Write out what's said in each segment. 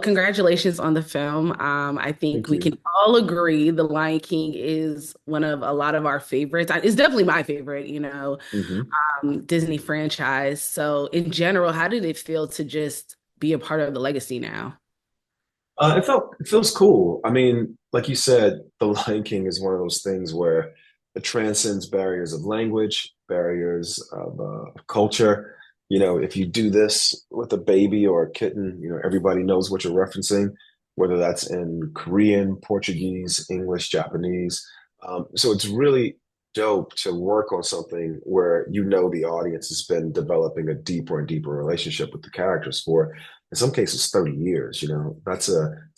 Congratulations on the film. I think Thank we you. can all agree The Lion King is one of a lot of our favorites. It's definitely my favorite, hmm Disney franchise. So, in general, how did it feel to just be a part of the legacy now? it feels cool. I mean, like you said, The Lion King is one of those things where it transcends barriers of language, barriers of culture. If you do this with a baby or a kitten, everybody knows what you're referencing, whether that's in Korean, Portuguese, English, Japanese. So it's really dope to work on something where the audience has been developing a deeper and deeper relationship with the characters for, in some cases, 30 years. It's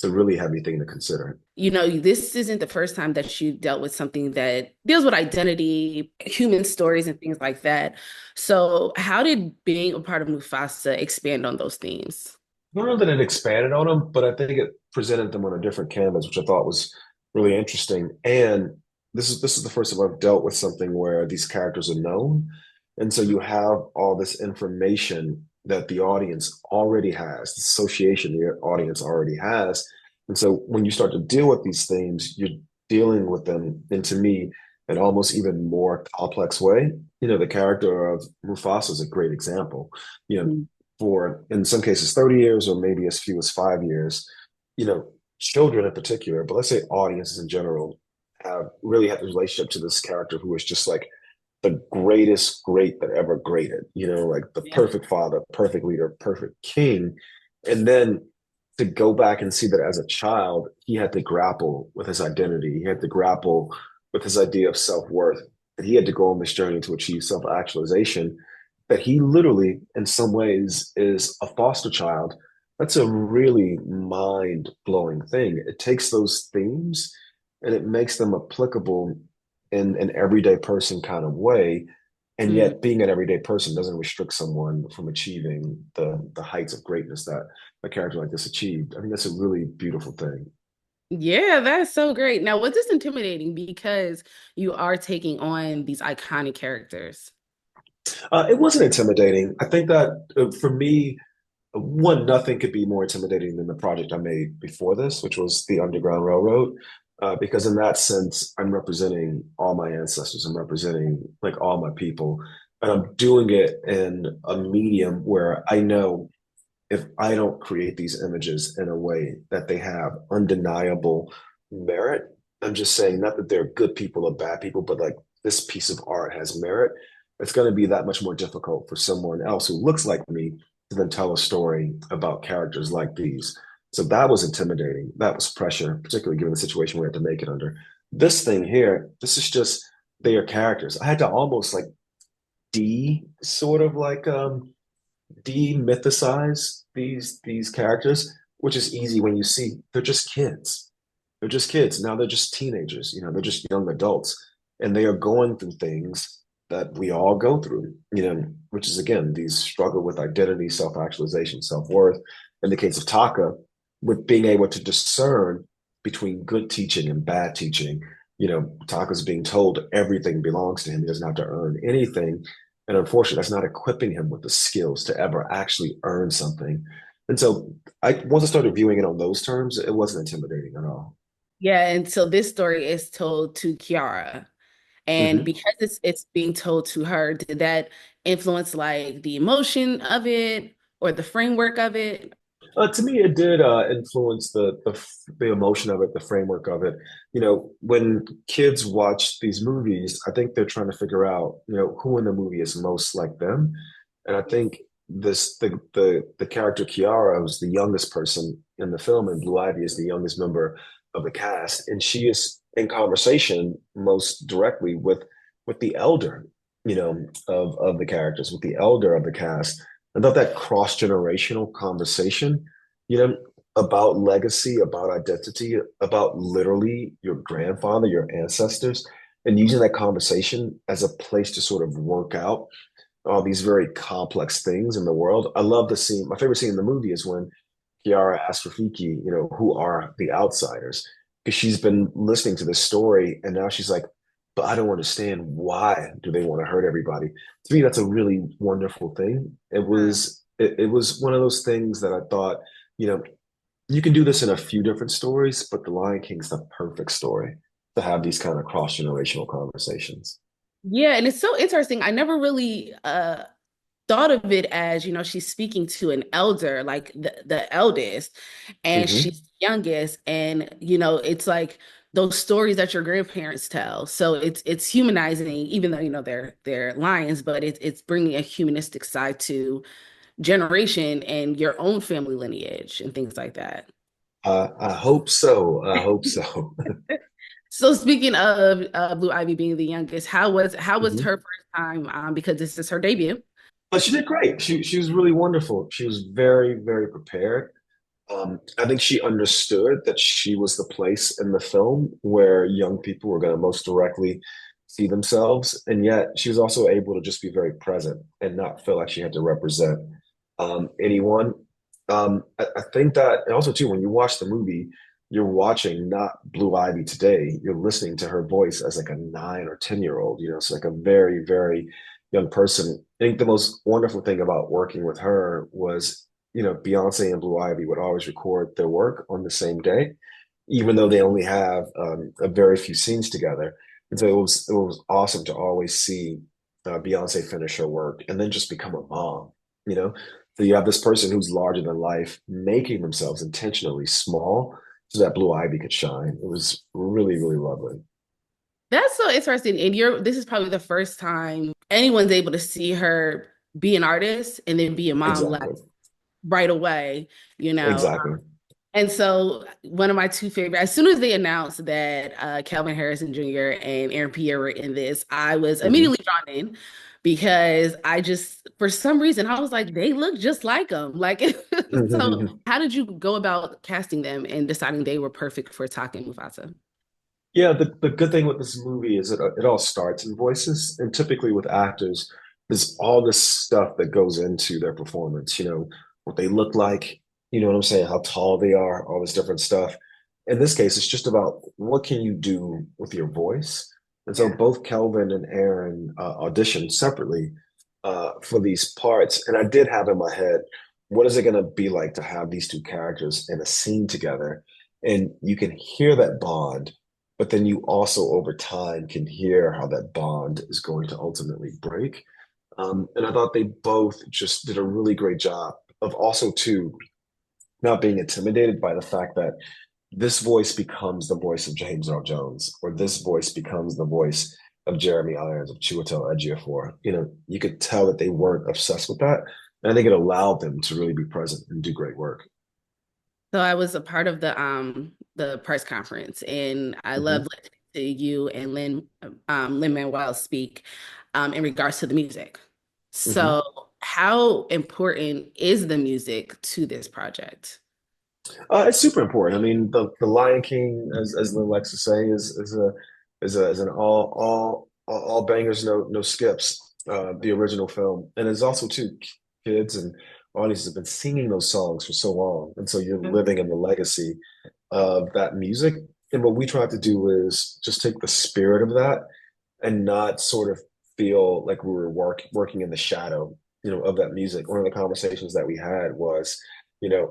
a really heavy thing to consider. This isn't the first time that you dealt with something that deals with identity, human stories, and things like that. So, how did being a part of Mufasa expand on those themes? I don't know that it expanded on them, but I think it presented them on a different canvas, which I thought was really interesting. And this is the first time I've dealt with something where these characters are known, and so you have all this information that the audience already has, the association the audience already has. And so when you start to deal with these themes, you're dealing with them, and to me, an almost even more complex way. The character of Mufasa is a great example. You know, for in some cases 30 years or maybe as few as 5 years, you know, children in particular, but let's say audiences in general, have really had the relationship to this character who is just like the greatest great that ever graded, like the Yeah. perfect father, perfect leader, perfect king. And then to go back and see that as a child, he had to grapple with his identity. He had to grapple with his idea of self-worth. And he had to go on this journey to achieve self-actualization, that he literally, in some ways, is a foster child. That's a really mind-blowing thing. It takes those themes and it makes them applicable in an everyday person kind of way. And Mm. yet being an everyday person doesn't restrict someone from achieving the heights of greatness that a character like this achieved. I think that's a really beautiful thing. Yeah, that's so great. Now, was this intimidating because you are taking on these iconic characters? It wasn't intimidating. I think that for me, one, nothing could be more intimidating than the project I made before this, which was the Underground Railroad. Because in that sense, I'm representing all my ancestors. I'm representing like all my people, and I'm doing it in a medium where I know if I don't create these images in a way that they have undeniable merit, I'm just saying not that they're good people or bad people, but like this piece of art has merit. It's going to be that much more difficult for someone else who looks like me to then tell a story about characters like these. So that was intimidating. That was pressure, particularly given the situation we had to make it under. This thing here, this is just they are characters. I had to almost like sort of like demythicize these characters, which is easy when you see they're just kids. They're just kids. Now they're just teenagers, they're just young adults. And they are going through things that we all go through, which is again, these struggle with identity, self-actualization, self-worth. In the case of Taka, with being able to discern between good teaching and bad teaching. Taka's being told everything belongs to him. He doesn't have to earn anything. And unfortunately, that's not equipping him with the skills to ever actually earn something. And so once I started viewing it on those terms, it wasn't intimidating at all. Yeah, and so this story is told to Kiara. And hmm because it's being told to her, did that influence like the emotion of it or the framework of it? To me, it did influence the emotion of it, the framework of it. When kids watch these movies, I think they're trying to figure out, who in the movie is most like them. And I think the character Kiara was the youngest person in the film, and Blue Ivy is the youngest member of the cast, and she is in conversation most directly with the elder, of the characters, with the elder of the cast. I thought that cross-generational conversation, you know, about legacy, about identity, about literally your grandfather, your ancestors, and using that conversation as a place to sort of work out all these very complex things in the world. I love the scene. My favorite scene in the movie is when Kiara asks Rafiki, who are the outsiders? Because she's been listening to this story and now she's like, but I don't understand, why do they want to hurt everybody? To me, that's a really wonderful thing. It was one of those things that I thought, you know, you can do this in a few different stories, but The Lion King's the perfect story to have these kind of cross-generational conversations. Yeah, and it's so interesting. I never really thought of it as, she's speaking to an elder, like the eldest, and Hmm. she's the youngest. And, it's like those stories that your grandparents tell. So it's humanizing, even though, they're lions, but it's bringing a humanistic side to generation and your own family lineage and things like that. I hope so. I hope so. So speaking of Blue Ivy being the youngest, how was Mhm. her first time? Because this is her debut. But she did great. She was really wonderful. She was very, very prepared. I think she understood that she was the place in the film where young people were going to most directly see themselves. And yet she was also able to just be very present and not feel like she had to represent anyone. I think that, and also too, when you watch the movie, you're watching not Blue Ivy today. You're listening to her voice as like a 9 or 10 year old. It's like a very, very young person. I think the most wonderful thing about working with her was Beyonce and Blue Ivy would always record their work on the same day, even though they only have a very few scenes together. And so it was awesome to always see Beyonce finish her work and then just become a mom, you know? So you have this person who's larger than life making themselves intentionally small so that Blue Ivy could shine. It was really, really lovely. That's so interesting. And this is probably the first time anyone's able to see her be an artist and then be a mom like Exactly. right away, you know. Exactly. And so one of my two favorite, as soon as they announced that Kelvin Harrison Jr. and Aaron Pierre were in this, I was Hmm. immediately drawn in because I just, for some reason, I was like, they look just like them. Like, so how did you go about casting them and deciding they were perfect for Taka and Mufasa? Yeah, the good thing with this movie is that it all starts in voices. And typically with actors, there's all this stuff that goes into their performance, what they look like, you know what I'm saying, how tall they are, all this different stuff. In this case, it's just about what can you do with your voice. And so Yeah. both Kelvin and Aaron auditioned separately for these parts. And I did have in my head, what is it going to be like to have these two characters in a scene together? And you can hear that bond, but then you also over time can hear how that bond is going to ultimately break. And I thought they both just did a really great job of also too not being intimidated by the fact that this voice becomes the voice of James Earl Jones, or this voice becomes the voice of Jeremy Irons, of Chiwetel Ejiofor. You could tell that they weren't obsessed with that. And I think it allowed them to really be present and do great work. So I was a part of the press conference, and I loved Mhm. listening to you and Lin-Manuel speak in regards to the music. Mhm. So how important is the music to this project? It's super important. I mean, the Lion King, as Lynn likes to say, is an all bangers, no skips. The original film, and it's also too kids and audiences have been singing those songs for so long, and so you're living in the legacy of that music. And what we tried to do is just take the spirit of that and not sort of feel like we were working in the shadow, of that music. One of the conversations that we had was,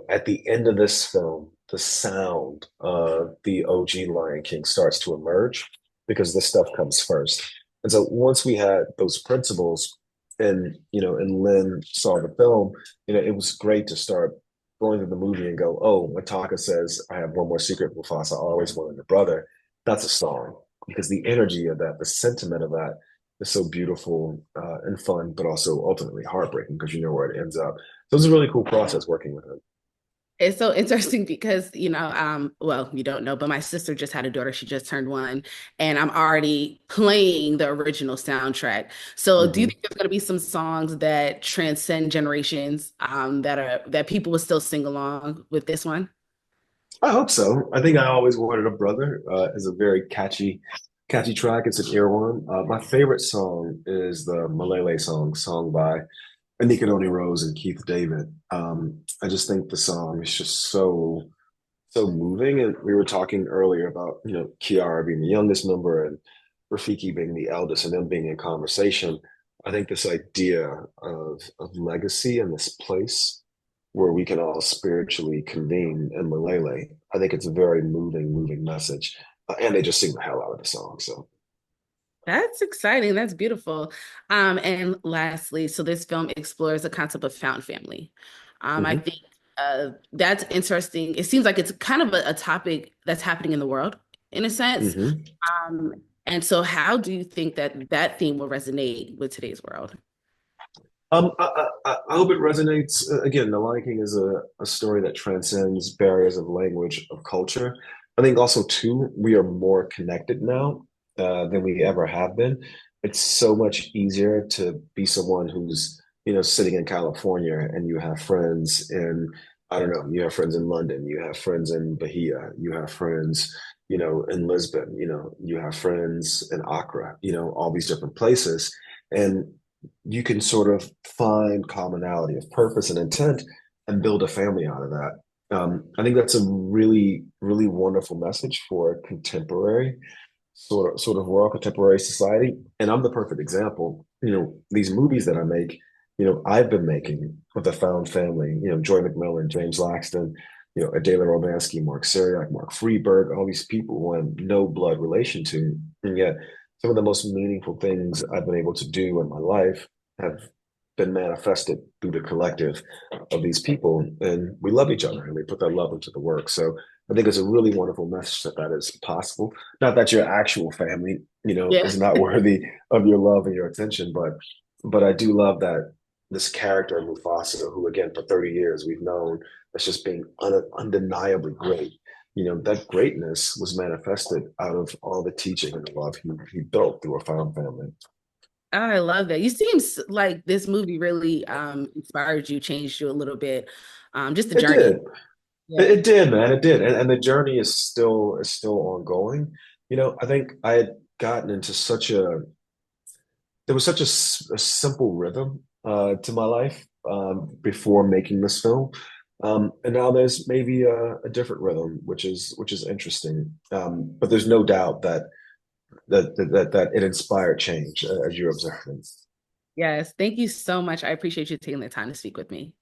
at the end of this film, the sound of the OG Lion King starts to emerge because this stuff comes first. And so once we had those principles and Lynn saw the film, it was great to start going through the movie and go, oh, when Taka says, I have one more secret, Mufasa, I always wanted a brother, that's a song because the energy of that, the sentiment of that is so beautiful and fun, but also ultimately heartbreaking because you know where it ends up. So it was a really cool process working with him. It's so interesting because, well, you don't know, but my sister just had a daughter. She just turned one, and I'm already playing the original soundtrack. So, do you think Hmm. there's going to be some songs that transcend generations, that people will still sing along with this one? I hope so. I think I always wanted a brother is a very catchy track. It's an earworm. My favorite song is the Malele song, sung by Anika Noni Rose and Keith David. I just think the song is just so moving. And we were talking earlier about, Kiara being the youngest member and Rafiki being the eldest and them being in conversation. I think this idea of legacy and this place where we can all spiritually convene in Malele. I think it's a very moving message. And they just sing the hell out of the song. So, That's exciting. That's beautiful. And lastly, so this film explores the concept of found family. I mhm, think that's interesting. It seems like it's kind of a topic that's happening in the world in a sense. mhm. Um, and so, how do you think that that theme will resonate with today's world? I hope it resonates. Again, The Lion King is a story that transcends barriers of language, of culture. I think also, too, we are more connected now than we ever have been. It's so much easier to be someone who's, sitting in California and you have friends in, I don't know, you have friends in London, you have friends in Bahia, you have friends, in Lisbon, you have friends in Accra, all these different places. And you can sort of find commonality of purpose and intent and build a family out of that. I think that's a really wonderful message for a contemporary sort of world, contemporary society. And I'm the perfect example. These movies that I make, I've been making with a found family. Joy McMillan, James Laxton, Adela Robansky, Mark Syriak, Mark Freeberg, all these people who I'm no blood relation to, and yet some of the most meaningful things I've been able to do in my life have been manifested through the collective of these people. And we love each other and we put that love into the work. So I think it's a really wonderful message that that is possible. Not that your actual family, Yeah. is not worthy of your love and your attention, but I do love that this character Mufasa, who again for 30 years we've known as just being undeniably great. That greatness was manifested out of all the teaching and the love he built through a found family. Oh, I love that. You seem like this movie really inspired you, changed you a little bit. Just the It did. journey. It Yeah. did, man. It did. And the journey is still ongoing. I think I had gotten into there was such a simple rhythm to my life before making this film. And now there's maybe a different rhythm, which is interesting. But there's no doubt that it inspired change, as you're observing. Yes. Thank you so much. I appreciate you taking the time to speak with me.